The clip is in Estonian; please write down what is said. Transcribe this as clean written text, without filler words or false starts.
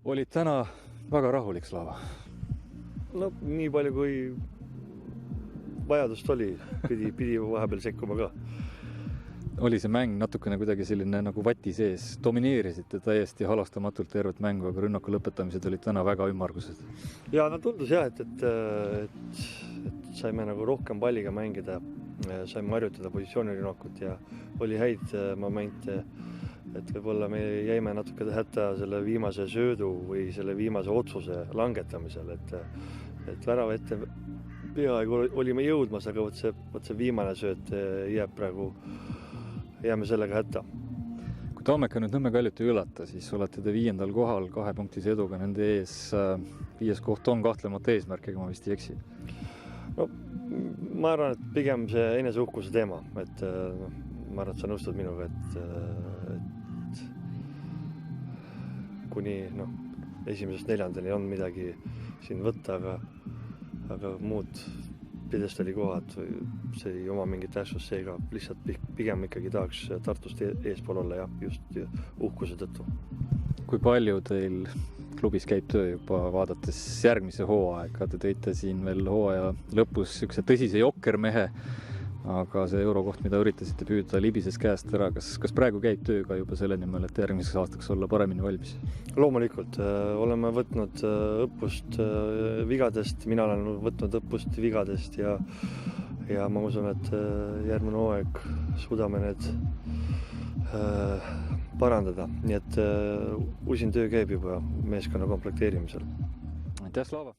Olid täna väga rahulik, Slava? No nii palju kui vajadust oli, pidi vahepeal sekkuma ka. Oli see mäng natukene kuidagi selline nagu vati sees, domineerisite täiesti halastamatult tervet mängu, aga rünnaku lõpetamised olid täna väga ümmargused. Ja no tundus jah, et saime nagu rohkem palliga mängida, saime harjutada positsioonirünnakut ja oli häid momente, et võib-olla me jäime natuke hätta selle viimase söödu või selle viimase otsuse langetamisel, et värava ette peaaegu olime jõudmas, aga võt see viimane sööt jääb praegu, jääme sellega hätta. Kui Tammeka nüüd Nõmme Kaljut ei ülata, siis olete te 5. kohal 2 punktise eduga nende ees. 5. koht on kahtlemata eesmärk, ega ma vist ei eksi. No, ma arvan, et pigem see eneseuhkuse teema, et ma arvan, et sa nõustud minuga, et kuni esimesest 4. ei olnud midagi siin võtta, aga muud pidestali kohad, see ei oma mingit tähtsust, seega lihtsalt pigem ikkagi tahaks Tartust eespool olla ja just uhkuse tõttu. Kui palju teil klubis käib töö juba vaadates järgmise hooaega? Te tõite siin veel hooaja lõpus üks tõsise jokkermehe, aga see eurokoht, mida üritasite püüda, libises käest ära. Kas praegu käib töö ka juba selle nimel, et järgmiseks aastaks olla paremini valmis? Loomulikult oleme võtnud õppust vigadest, mina olen võtnud õppust vigadest ja ma usun, et järgmine hooaeg suudame need parandada. Nii et usin töö käib juba meeskonna komplekteerimisel. Aitäh, Slava!